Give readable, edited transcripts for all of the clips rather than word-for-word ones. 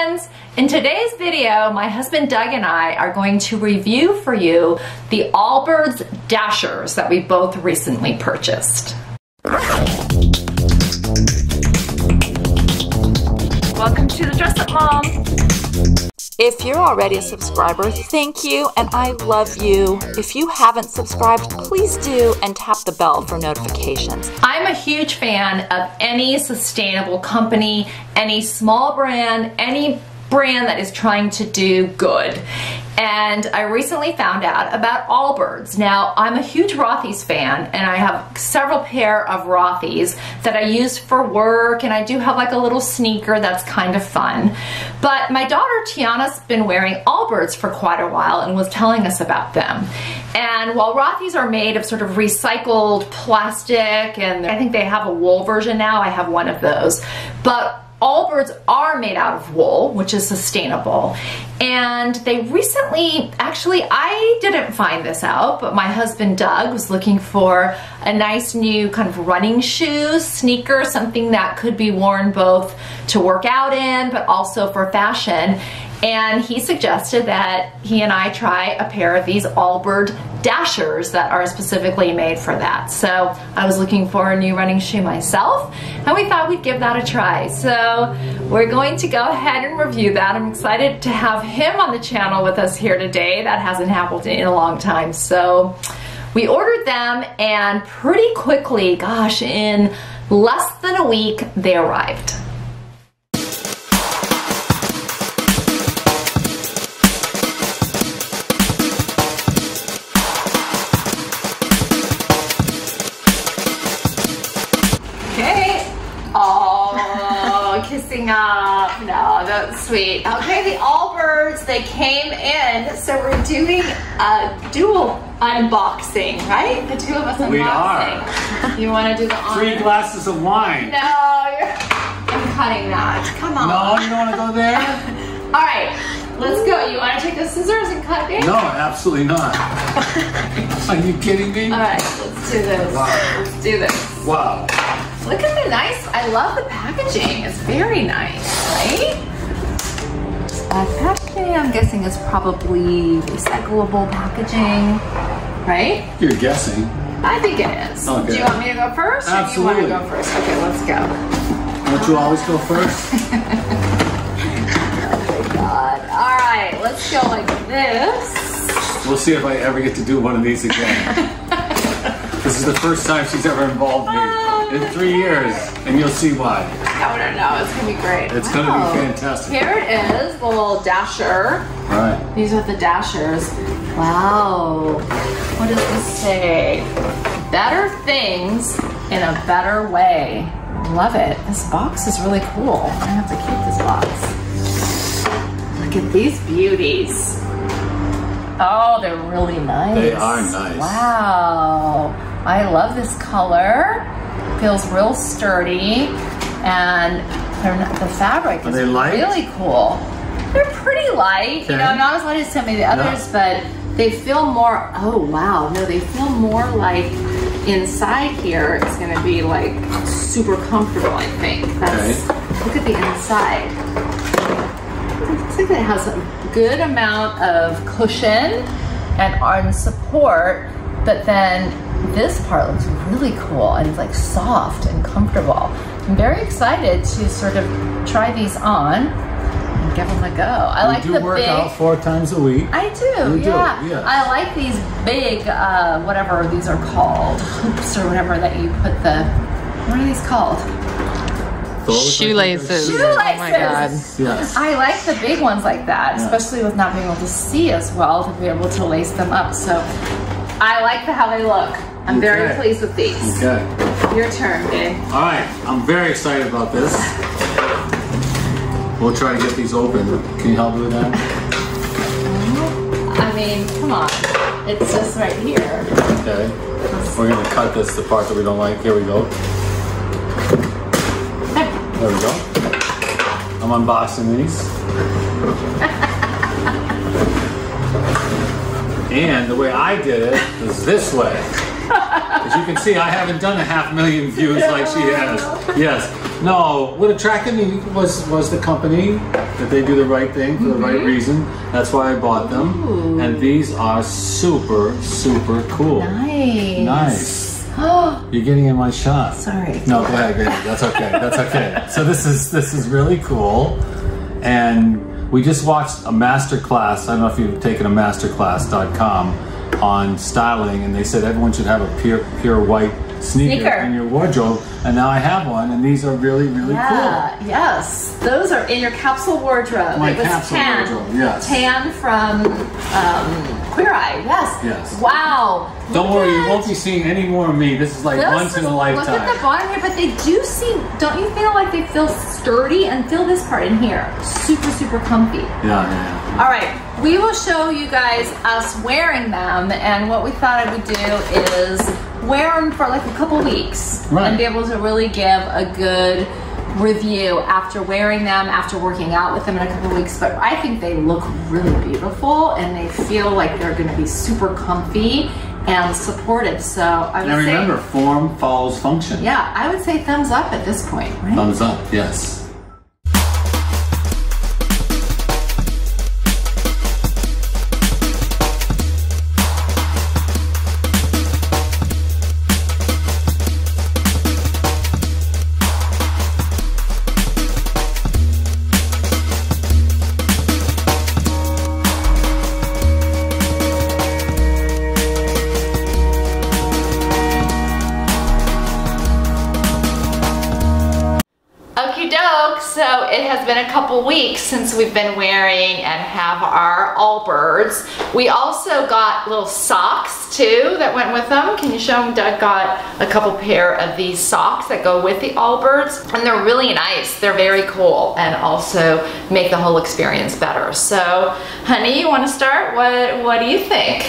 friends! In today's video, my husband Doug and I are going to review for you the Allbirds Dashers that we both recently purchased. Welcome to the Dress Up Mom! If you're already a subscriber, thank you and I love you. If you haven't subscribed, please do and tap the bell for notifications. I'm a huge fan of any sustainable company, any small brand, any brand that is trying to do good. And I recently found out about Allbirds. Now, I'm a huge Rothy's fan, and I have several pair of Rothy's that I use for work, and I do have like a little sneaker that's kind of fun. But my daughter Tiana's been wearing Allbirds for quite a while and was telling us about them. And while Rothy's are made of sort of recycled plastic, and I think they have a wool version now, I have one of those. But Allbirds are made out of wool, which is sustainable. And they recently, actually I didn't find this out, but my husband Doug was looking for a nice new kind of running shoes, sneaker, something that could be worn both to work out in, but also for fashion. And he suggested that he and I try a pair of these Allbirds Dashers that are specifically made for that. So I was looking for a new running shoe myself, and we thought we'd give that a try. So we're going to go ahead and review that. I'm excited to have him on the channel with us here today. That hasn't happened in a long time. So we ordered them, and pretty quickly, gosh, in less than a week, they arrived. Oh, kissing up. No, that's sweet. Okay, the Allbirds, they came in, so we're doing a dual unboxing, right? The two of us unboxing. We are. You want to do the honor? 3 glasses of wine. No, I'm cutting that. Come on. No, you don't want to go there? All right, let's go. You want to take the scissors and cut it? No, absolutely not. Are you kidding me? All right, let's do this. Wow. Let's do this. Wow. Look at the nice, I love the packaging. It's very nice, right? Packaging, I'm guessing is probably recyclable packaging, right? You're guessing. I think it is. Okay. Do you want me to go first? Absolutely. Or do you want to go first? Okay, let's go. Don't you always go first? Oh my God. All right, let's go like this. We'll see if I ever get to do one of these again. This is the first time she's ever involved me in 3 years, and you'll see why. No, it's gonna be great. It's gonna be fantastic. Here it is, the little dasher. All right. These are the dashers. Wow. What does this say? Better things in a better way. Love it. This box is really cool. I have to keep this box. Look at these beauties. Oh, they're really nice. They are nice. Wow. I love this color. Feels real sturdy, and the fabric is really cool. They're pretty light, you know, not as light as some of the others, but they feel more, oh wow, no, they feel more like inside here it's gonna be like super comfortable, I think. That's, look at the inside. It looks like it has a good amount of cushion and support, but then this part looks really cool and it's like soft and comfortable. I'm very excited to sort of try these on and give them a go. I like the big. You do work out 4 times a week. I do, yeah. Yes. I like these big, whatever these are called, hoops or whatever that you put the, what are these called? Shoelaces. Shoelaces. Oh my God. Yes. I like the big ones like that, especially with not being able to see as well, to be able to lace them up. So I like how they look. I'm very pleased with these. Okay. Your turn, babe. All right. I'm very excited about this. We'll try to get these open. Can you help me with that? I mean, come on. It's just right here. Okay. We're going to cut this, the part that we don't like. Here we go. There we go. I'm unboxing these. And the way I did it was this way. As you can see, I haven't done 500,000 views like she has. Yes. No, what attracted me was the company. that they do the right thing for the right reason. That's why I bought them. Ooh. And these are super, super cool. Nice. Nice. You're getting in my shot. Sorry. No, go ahead. That's okay. That's okay. So this is really cool. And we just watched a master class. I don't know if you've taken a masterclass.com on styling, and they said everyone should have a pure white sneaker in your wardrobe, and now I have one, and these are really, really cool. Yes, those are in your capsule wardrobe. My it was capsule wardrobe, yes. Tan from Queer Eye, yes. Yes. Wow. Don't worry, you won't be seeing any more of me. This is like once in a lifetime. Look at the bottom here, but they do seem, don't you feel like they feel sturdy? And feel this part in here. Super, super comfy. Yeah. All right, we will show you guys us wearing them, and what we thought I would do is wear them for like a couple weeks and be able to really give a good review after wearing them, after working out with them in a couple weeks. But I think they look really beautiful, and they feel like they're going to be super comfy and supportive. So I would say, remember, form follows function. Yeah, I would say thumbs up at this point, right? Thumbs up, yes. So it has been a couple weeks since we've been wearing and have our Allbirds. We also got little socks too that went with them. Can you show them? Doug got a couple pair of these socks that go with the Allbirds, and they're really nice. They're very cool and also make the whole experience better. So, honey, you want to start? What do you think?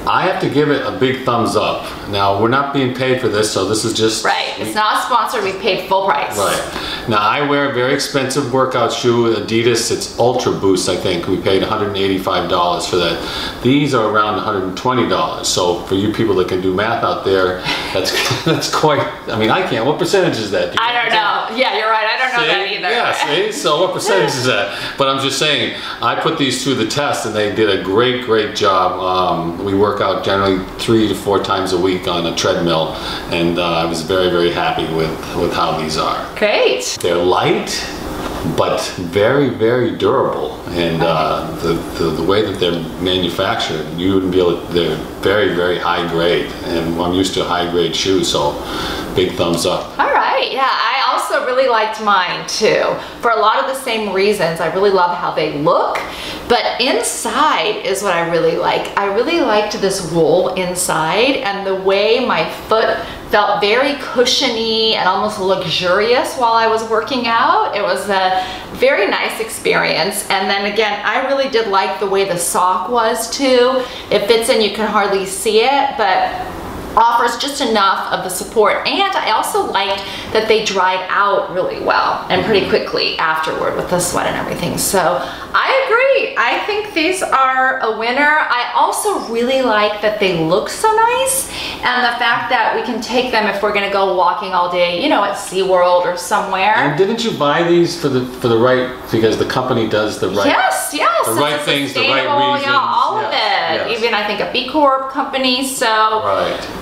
I have to give it a big thumbs up. Now, we're not being paid for this, so this is just... Right, it's not a sponsor, we paid full price. Right. Now, I wear a very expensive workout shoe, Adidas, it's Ultra Boost, I think. We paid $185 for that. These are around $120. So for you people that can do math out there, that's quite, I mean, I can't. What percentage is that? I don't know. Yeah, you're right, I don't know that either. Yeah, see? So what percentage is that? But I'm just saying, I put these through the test and they did a great, great job. We work out generally 3 to 4 times a week on a treadmill, and I was very, very happy with how these are. Great. They're light, but very, very durable, and the way that they're manufactured, you wouldn't be able to, they're very, very high grade, and I'm used to high grade shoes, so big thumbs up. All right, yeah, I also really liked mine too, for a lot of the same reasons. I really love how they look, but inside is what I really like. I really liked this wool inside, and the way my foot felt very cushiony and almost luxurious while I was working out. It was a very nice experience. And then again, I really did like the way the sock was too. It fits in, you can hardly see it, but offers just enough of the support. And I also liked that they dried out really well and pretty quickly afterward with the sweat and everything. So I agree. I think these are a winner. I also really like that they look so nice, and the fact that we can take them if we're gonna go walking all day, you know, at SeaWorld or somewhere. And didn't you buy these for the right, because the company does the right, yes, the right things, the right reasons. Yeah, all of it. Yes. Even I think a B Corp company. So right.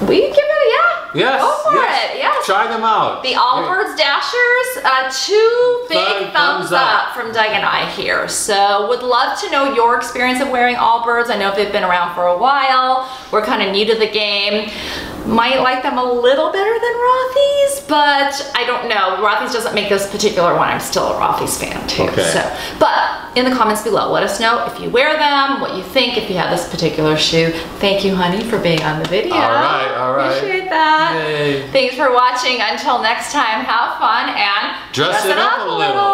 We give it a Yes, go for it. Yes. Try them out. The Allbirds Dashers, 2 big thumbs up from Doug and I here. So would love to know your experience of wearing Allbirds. I know they've been around for a while. We're kind of new to the game. Might like them a little better than Rothy's, but I don't know. Rothy's doesn't make this particular one. I'm still a Rothy's fan too. Okay. So, but in the comments below, let us know if you wear them, what you think, if you have this particular shoe. Thank you, honey, for being on the video. All right, all right. Appreciate that. Yay. Thanks for watching. Until next time, have fun and dress it up a little.